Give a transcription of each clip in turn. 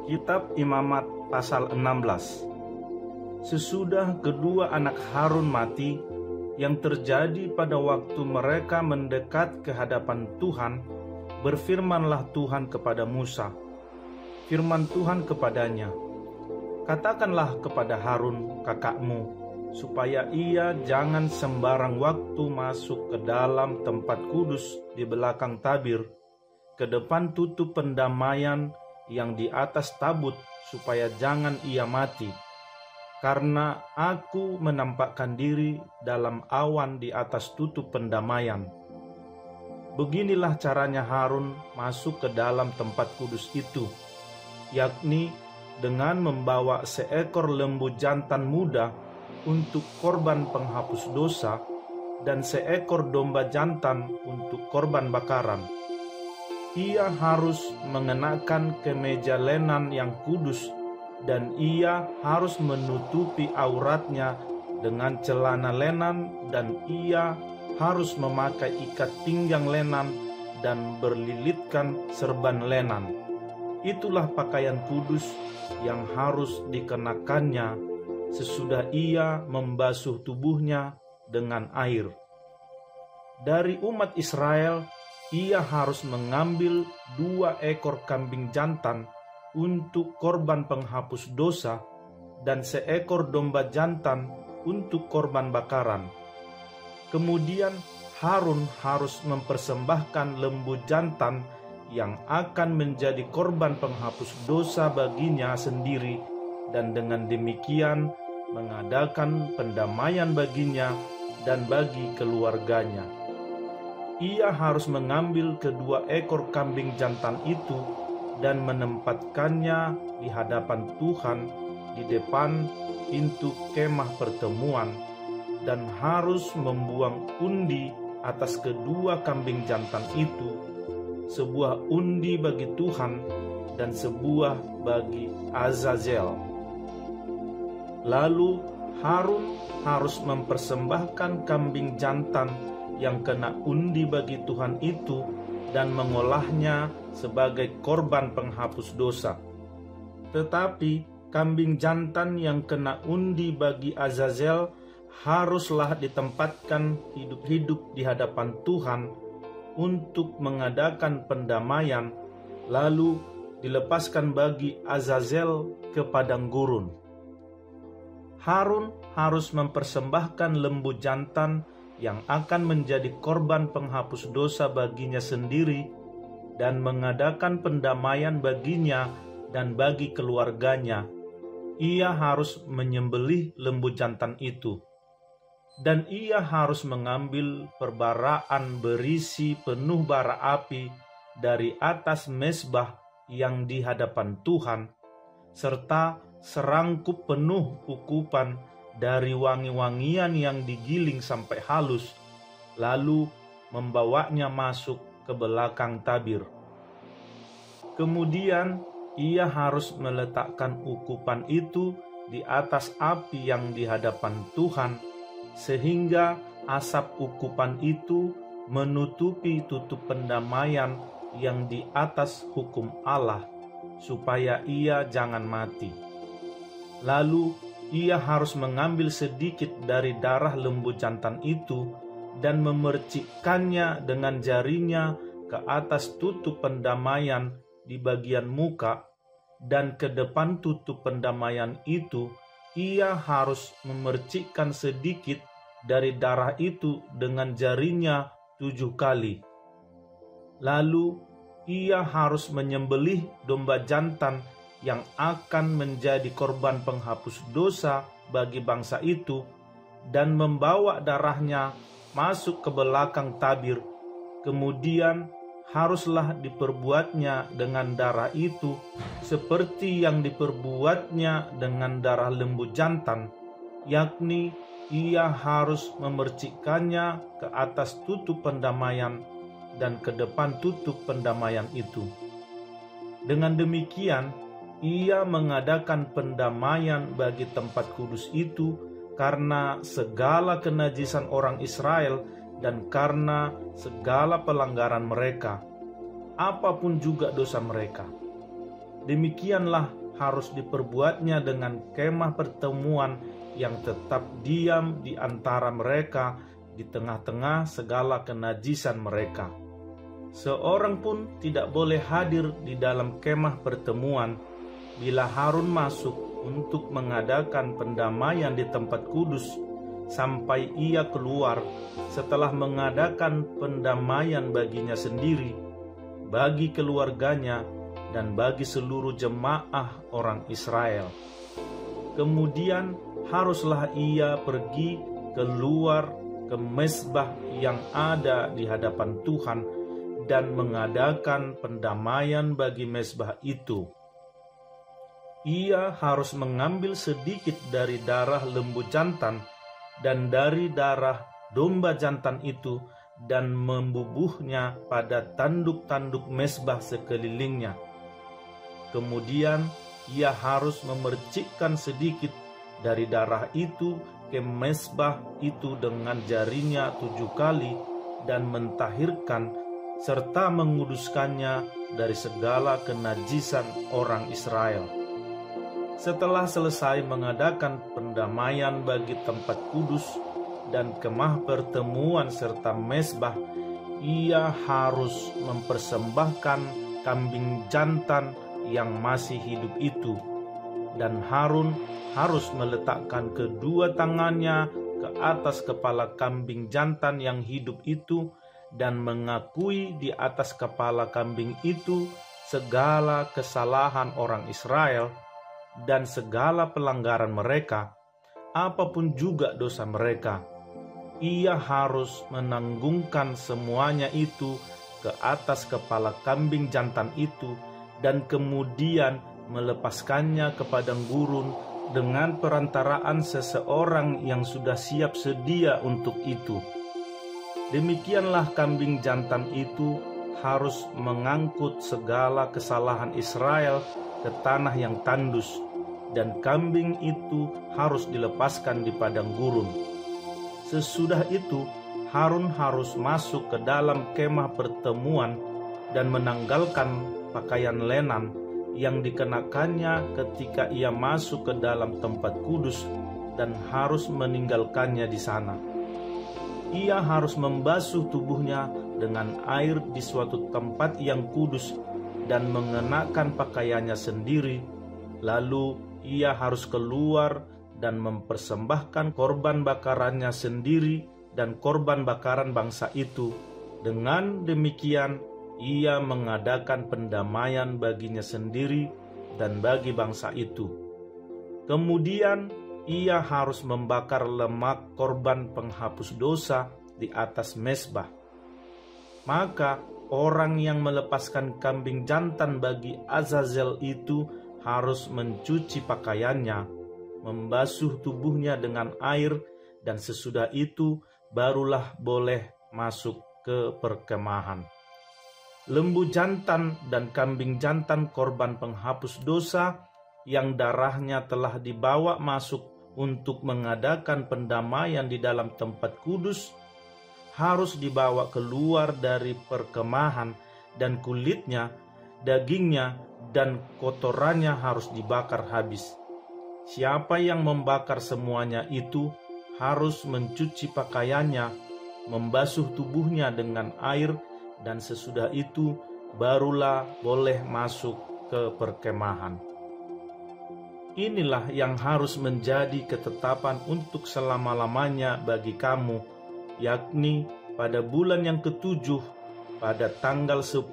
Kitab Imamat pasal 16. Sesudah kedua anak Harun mati, yang terjadi pada waktu mereka mendekat ke hadapan Tuhan, berfirmanlah Tuhan kepada Musa. Firman Tuhan kepadanya, "Katakanlah kepada Harun kakakmu, supaya ia jangan sembarang waktu masuk ke dalam tempat kudus di belakang tabir, ke depan tutup pendamaian yang di atas tabut, supaya jangan ia mati. Karena aku menampakkan diri dalam awan di atas tutup pendamaian." Beginilah caranya Harun masuk ke dalam tempat kudus itu, yakni dengan membawa seekor lembu jantan muda untuk korban penghapus dosa dan seekor domba jantan untuk korban bakaran. Ia harus mengenakan kemeja lenan yang kudus, dan ia harus menutupi auratnya dengan celana lenan, dan ia harus memakai ikat pinggang lenan dan berlilitkan serban lenan. Itulah pakaian kudus yang harus dikenakannya sesudah ia membasuh tubuhnya dengan air. Dari umat Israel, ia harus mengambil 2 ekor kambing jantan untuk korban penghapus dosa dan seekor domba jantan untuk korban bakaran. Kemudian Harun harus mempersembahkan lembu jantan yang akan menjadi korban penghapus dosa baginya sendiri, dan dengan demikian mengadakan pendamaian baginya dan bagi keluarganya. Ia harus mengambil kedua ekor kambing jantan itu dan menempatkannya di hadapan Tuhan di depan pintu kemah pertemuan, dan harus membuang undi atas kedua kambing jantan itu, sebuah undi bagi Tuhan dan sebuah bagi Azazel. Lalu Harun harus mempersembahkan kambing jantan yang kena undi bagi Tuhan itu dan mengolahnya sebagai korban penghapus dosa. Tetapi kambing jantan yang kena undi bagi Azazel haruslah ditempatkan hidup-hidup di hadapan Tuhan untuk mengadakan pendamaian, lalu dilepaskan bagi Azazel ke padang gurun. Harun harus mempersembahkan lembu jantan yang akan menjadi korban penghapus dosa baginya sendiri dan mengadakan pendamaian baginya dan bagi keluarganya. Ia harus menyembelih lembu jantan itu, dan ia harus mengambil perbaraan berisi penuh bara api dari atas mezbah yang di hadapan Tuhan, serta serangkup penuh ukupan dari wangi-wangian yang digiling sampai halus, lalu membawanya masuk ke belakang tabir. Kemudian ia harus meletakkan ukupan itu di atas api yang di hadapan Tuhan, sehingga asap ukupan itu menutupi tutup pendamaian yang di atas hukum Allah, supaya ia jangan mati. Lalu ia harus mengambil sedikit dari darah lembu jantan itu dan memercikkannya dengan jarinya ke atas tutup pendamaian di bagian muka, dan ke depan tutup pendamaian itu ia harus memercikkan sedikit dari darah itu dengan jarinya 7 kali. Lalu ia harus menyembelih domba jantan yang akan menjadi korban penghapus dosa bagi bangsa itu, dan membawa darahnya masuk ke belakang tabir. Kemudian haruslah diperbuatnya dengan darah itu seperti yang diperbuatnya dengan darah lembu jantan, yakni ia harus memercikkannya ke atas tutup pendamaian dan ke depan tutup pendamaian itu. Dengan demikian ia mengadakan pendamaian bagi tempat kudus itu karena segala kenajisan orang Israel dan karena segala pelanggaran mereka, apapun juga dosa mereka. Demikianlah harus diperbuatnya dengan kemah pertemuan yang tetap diam di antara mereka di tengah-tengah segala kenajisan mereka. Seorang pun tidak boleh hadir di dalam kemah pertemuan bila Harun masuk untuk mengadakan pendamaian di tempat kudus sampai ia keluar setelah mengadakan pendamaian baginya sendiri, bagi keluarganya, dan bagi seluruh jemaah orang Israel. Kemudian haruslah ia pergi keluar ke mezbah yang ada di hadapan Tuhan dan mengadakan pendamaian bagi mezbah itu. Ia harus mengambil sedikit dari darah lembu jantan dan dari darah domba jantan itu dan membubuhnya pada tanduk-tanduk mezbah sekelilingnya. Kemudian ia harus memercikkan sedikit dari darah itu ke mezbah itu dengan jarinya 7 kali dan mentahirkan serta menguduskannya dari segala kenajisan orang Israel. Setelah selesai mengadakan pendamaian bagi tempat kudus dan kemah pertemuan serta mezbah, ia harus mempersembahkan kambing jantan yang masih hidup itu, dan Harun harus meletakkan kedua tangannya ke atas kepala kambing jantan yang hidup itu dan mengakui di atas kepala kambing itu segala kesalahan orang Israel dan segala pelanggaran mereka, apapun juga dosa mereka. Ia harus menanggungkan semuanya itu ke atas kepala kambing jantan itu dan kemudian melepaskannya ke padang gurun dengan perantaraan seseorang yang sudah siap sedia untuk itu. Demikianlah kambing jantan itu harus mengangkut segala kesalahan Israel ke tanah yang tandus, dan kambing itu harus dilepaskan di padang gurun. Sesudah itu, Harun harus masuk ke dalam kemah pertemuan dan menanggalkan pakaian lenan yang dikenakannya ketika ia masuk ke dalam tempat kudus dan harus meninggalkannya di sana. Ia harus membasuh tubuhnya dengan air di suatu tempat yang kudus dan mengenakan pakaiannya sendiri. Lalu ia harus keluar dan mempersembahkan korban bakarannya sendiri dan korban bakaran bangsa itu. Dengan demikian, ia mengadakan pendamaian baginya sendiri dan bagi bangsa itu. Kemudian ia harus membakar lemak korban penghapus dosa di atas mezbah. Maka orang yang melepaskan kambing jantan bagi Azazel itu harus mencuci pakaiannya, membasuh tubuhnya dengan air, dan sesudah itu barulah boleh masuk ke perkemahan. Lembu jantan dan kambing jantan korban penghapus dosa yang darahnya telah dibawa masuk untuk mengadakan pendamaian di dalam tempat kudus harus dibawa keluar dari perkemahan, dan kulitnya, dagingnya, dan kotorannya harus dibakar habis. Siapa yang membakar semuanya itu harus mencuci pakaiannya, membasuh tubuhnya dengan air, dan sesudah itu barulah boleh masuk ke perkemahan. Inilah yang harus menjadi ketetapan untuk selama-lamanya bagi kamu, yakni pada bulan yang ke-7, pada tanggal 10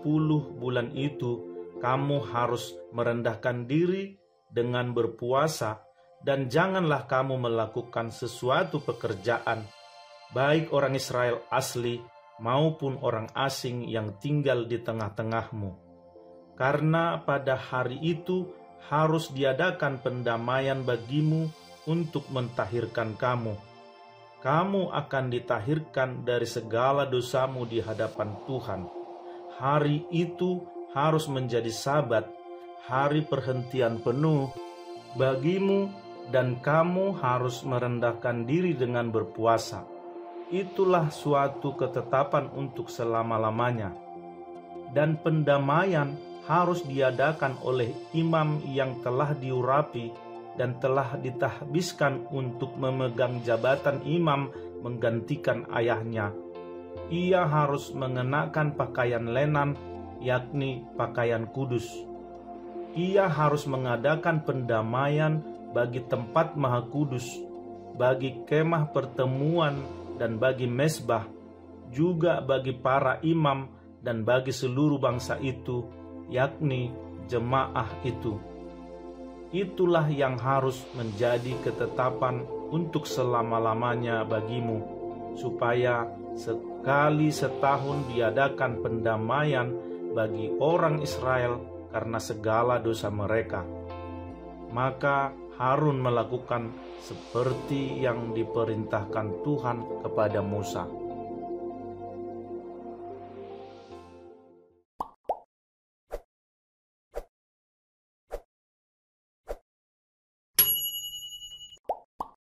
bulan itu, kamu harus merendahkan diri dengan berpuasa, dan janganlah kamu melakukan sesuatu pekerjaan, baik orang Israel asli maupun orang asing yang tinggal di tengah-tengahmu. Karena pada hari itu harus diadakan pendamaian bagimu untuk mentahirkan kamu. Kamu akan ditahirkan dari segala dosamu di hadapan Tuhan. Hari itu harus menjadi Sabat, hari perhentian penuh bagimu, dan kamu harus merendahkan diri dengan berpuasa. Itulah suatu ketetapan untuk selama-lamanya. Dan pendamaian harus diadakan oleh imam yang telah diurapi dan telah ditahbiskan untuk memegang jabatan imam menggantikan ayahnya. Ia harus mengenakan pakaian lenan, yakni pakaian kudus. Ia harus mengadakan pendamaian bagi tempat maha kudus, bagi kemah pertemuan dan bagi mezbah, juga bagi para imam dan bagi seluruh bangsa itu, yakni jemaah itu. Itulah yang harus menjadi ketetapan untuk selama-lamanya bagimu, supaya sekali setahun diadakan pendamaian bagi orang Israel karena segala dosa mereka. Maka Harun melakukan seperti yang diperintahkan Tuhan kepada Musa.